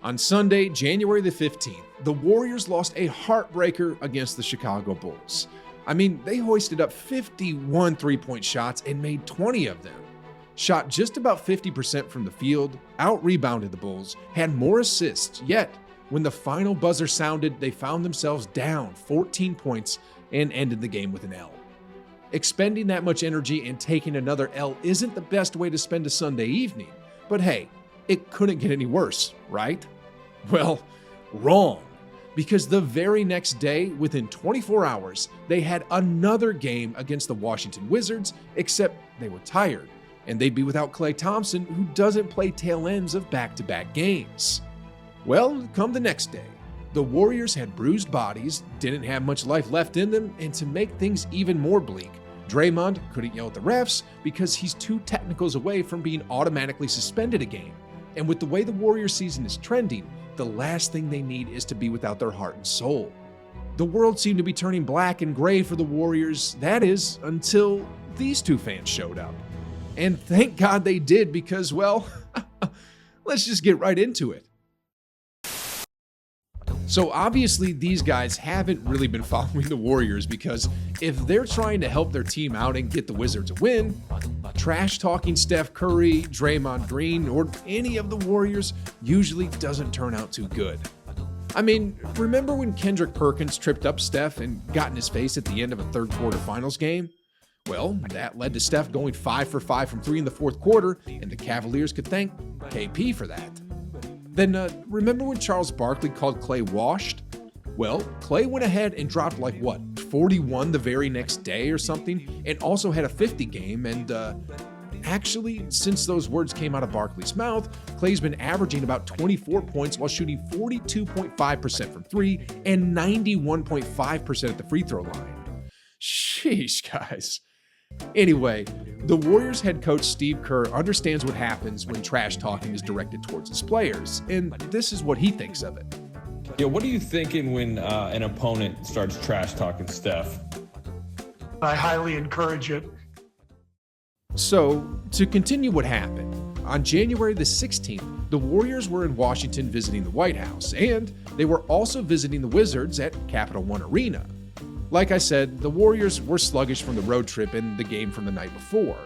On Sunday, January the 15th, the Warriors lost a heartbreaker against the Chicago Bulls. I mean, they hoisted up 51 three-point shots and made 20 of them. Shot just about 50% from the field, out-rebounded the Bulls, had more assists, yet when the final buzzer sounded, they found themselves down 14 points and ended the game with an L. Expending that much energy and taking another L isn't the best way to spend a Sunday evening, but hey, it couldn't get any worse, right? Well, wrong. Because the very next day, within 24 hours, they had another game against the Washington Wizards, except they were tired, and they'd be without Klay Thompson, who doesn't play tail ends of back-to-back games. Well, come the next day, the Warriors had bruised bodies, didn't have much life left in them, and to make things even more bleak, Draymond couldn't yell at the refs because he's 2 technicals away from being automatically suspended a game. And with the way the Warriors season is trending, the last thing they need is to be without their heart and soul. The world seemed to be turning black and gray for the Warriors, that is, until these 2 fans showed up. And thank God they did because, well, let's just get right into it. So obviously these guys haven't really been following the Warriors because if they're trying to help their team out and get the Wizards a win, trash-talking Steph Curry, Draymond Green, or any of the Warriors usually doesn't turn out too good. I mean, remember when Kendrick Perkins tripped up Steph and got in his face at the end of a third-quarter finals game? Well, that led to Steph going 5 for 5 from 3 in the fourth quarter, and the Cavaliers could thank KP for that. Then remember when Charles Barkley called Klay washed? Well, Klay went ahead and dropped 41 the very next day or something, and also had a 50 game, and actually, since those words came out of Barkley's mouth, Klay's been averaging about 24 points while shooting 42.5% from 3 and 91.5% at the free throw line. Sheesh, guys. Anyway, the Warriors head coach Steve Kerr understands what happens when trash talking is directed towards his players, and this is what he thinks of it. Yeah, what are you thinking when an opponent starts trash talking Steph? I highly encourage it. So, to continue what happened, on January the 16th, the Warriors were in Washington visiting the White House, and they were also visiting the Wizards at Capital One Arena. Like I said, the Warriors were sluggish from the road trip and the game from the night before.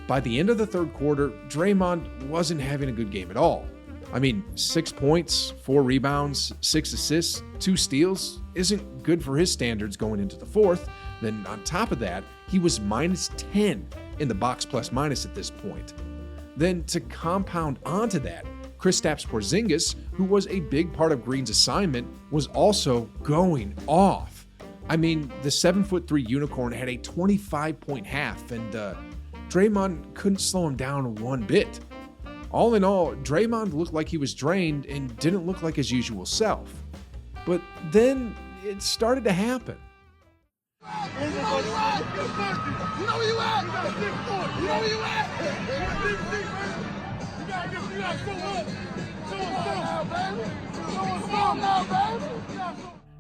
By the end of the third quarter, Draymond wasn't having a good game at all. I mean, 6 points, 4 rebounds, 6 assists, 2 steals isn't good for his standards going into the fourth. Then on top of that, he was minus 10 in the box plus minus at this point. Then to compound onto that, Kristaps Porzingis, who was a big part of Green's assignment, was also going off. I mean, the 7'3" unicorn had a 25-point half, and Draymond couldn't slow him down one bit. All in all, Draymond looked like he was drained and didn't look like his usual self. But then it started to happen.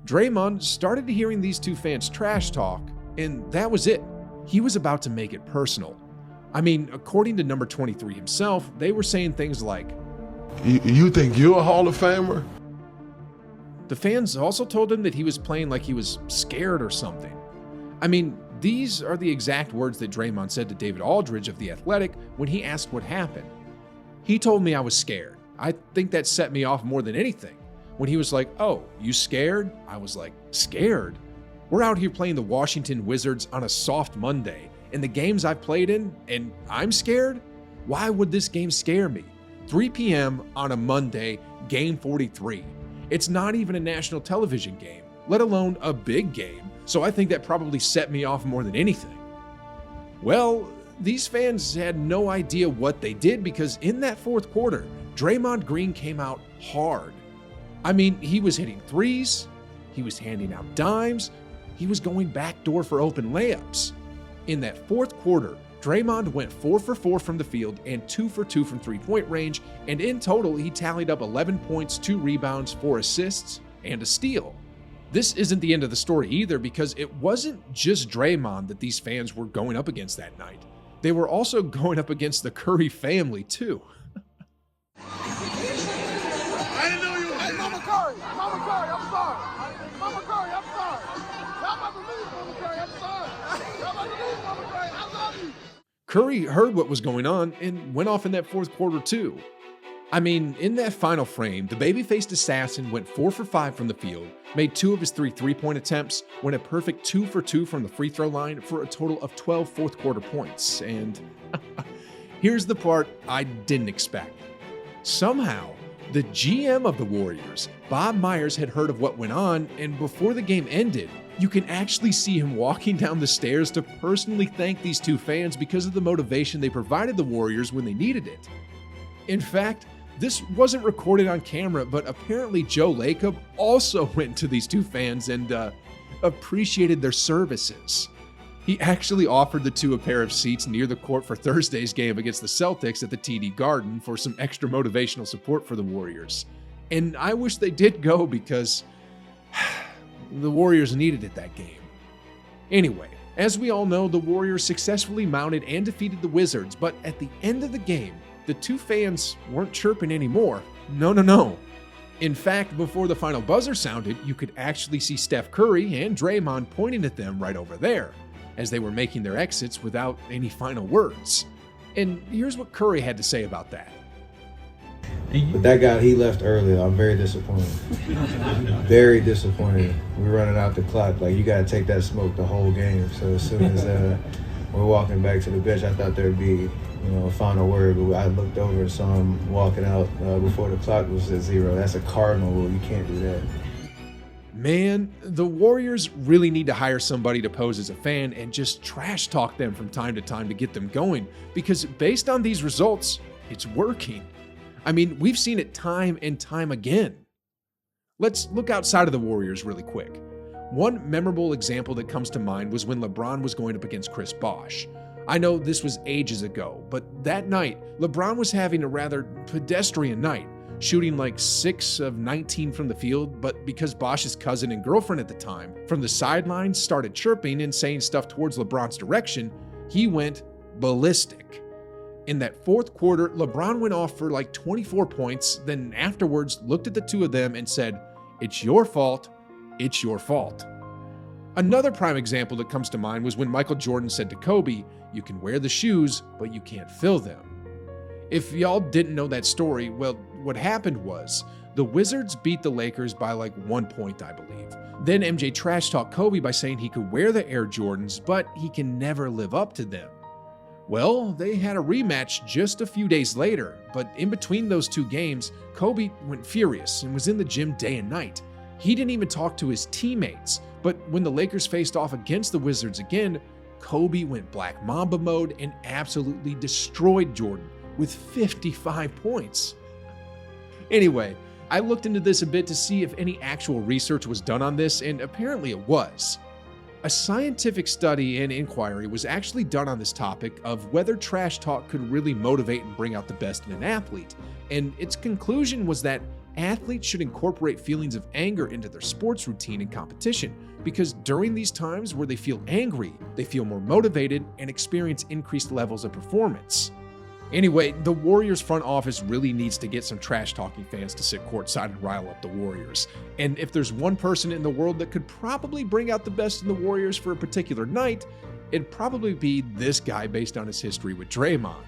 Draymond started hearing these 2 fans trash talk, and that was it. He was about to make it personal. I mean, according to number 23 himself, they were saying things like, You think you're a Hall of Famer? The fans also told him that he was playing like he was scared or something. I mean, these are the exact words that Draymond said to David Aldridge of The Athletic when he asked what happened. He told me I was scared. I think that set me off more than anything. When he was like, "Oh, you scared?" I was like, "Scared? We're out here playing the Washington Wizards on a soft Monday, and the games I've played in, and I'm scared? Why would this game scare me? 3 p.m. on a Monday, game 43. It's not even a national television game, let alone a big game, so I think that probably set me off more than anything." Well, these fans had no idea what they did because in that fourth quarter, Draymond Green came out hard. I mean, he was hitting threes, he was handing out dimes, he was going backdoor for open layups. In that fourth quarter, Draymond went 4 for 4 from the field and 2 for 2 from three-point range, and in total, he tallied up 11 points, 2 rebounds, 4 assists, and a steal. This isn't the end of the story either because it wasn't just Draymond that these fans were going up against that night. They were also going up against the Curry family too. I didn't know Curry. Mama Curry, I'm sorry. Mama Curry, I'm sorry. Y'all about to lose, Mama Curry, I'm sorry. Y'all about to lose, Mama Curry, I love you. Curry heard what was going on and went off in that fourth quarter too. I mean, in that final frame, the baby-faced assassin went 4 for 5 from the field, made 2 of his 3 three-point attempts, went a perfect 2 for 2 from the free throw line for a total of 12 fourth quarter points. And here's the part I didn't expect. Somehow, the GM of the Warriors, Bob Myers, had heard of what went on, and before the game ended, you can actually see him walking down the stairs to personally thank these two fans because of the motivation they provided the Warriors when they needed it. In fact, this wasn't recorded on camera, but apparently Joe Lacob also went to these two fans and appreciated their services. He actually offered the two a pair of seats near the court for Thursday's game against the Celtics at the TD Garden for some extra motivational support for the Warriors. And I wish they did go because the Warriors needed it that game. Anyway, as we all know, the Warriors successfully mounted and defeated the Wizards, but at the end of the game, the two fans weren't chirping anymore. No. In fact, before the final buzzer sounded, you could actually see Steph Curry and Draymond pointing at them right over there, as they were making their exits without any final words. And here's what Curry had to say about that. But that guy, he left early. I'm very disappointed. Very disappointed. We're running out the clock. Like, you got to take that smoke the whole game. So as soon as we're walking back to the bench, I thought there'd be, a final word. But I looked over and saw him walking out before the clock was at 0. That's a cardinal rule. You can't do that. Man, the Warriors really need to hire somebody to pose as a fan and just trash talk them from time to time to get them going, because based on these results, it's working. I mean, we've seen it time and time again. Let's look outside of the Warriors really quick. One memorable example that comes to mind was when LeBron was going up against Chris Bosh. I know this was ages ago, but that night, LeBron was having a rather pedestrian night, shooting like 6 of 19 from the field, but because Bosh's cousin and girlfriend at the time from the sidelines started chirping and saying stuff towards LeBron's direction, he went ballistic. In that fourth quarter, LeBron went off for like 24 points, then afterwards looked at the two of them and said, "It's your fault, it's your fault." Another prime example that comes to mind was when Michael Jordan said to Kobe, "You can wear the shoes, but you can't fill them." If y'all didn't know that story, well, what happened was the Wizards beat the Lakers by like 1 point, I believe. Then MJ trash talked Kobe by saying he could wear the Air Jordans, but he can never live up to them. Well, they had a rematch just a few days later, but in between those two games, Kobe went furious and was in the gym day and night. He didn't even talk to his teammates, but when the Lakers faced off against the Wizards again, Kobe went Black Mamba mode and absolutely destroyed Jordan with 55 points. Anyway, I looked into this a bit to see if any actual research was done on this, and apparently it was. A scientific study and inquiry was actually done on this topic of whether trash talk could really motivate and bring out the best in an athlete, and its conclusion was that athletes should incorporate feelings of anger into their sports routine and competition, because during these times where they feel angry, they feel more motivated and experience increased levels of performance. Anyway, the Warriors front office really needs to get some trash-talking fans to sit courtside and rile up the Warriors. And if there's one person in the world that could probably bring out the best in the Warriors for a particular night, it'd probably be this guy based on his history with Draymond.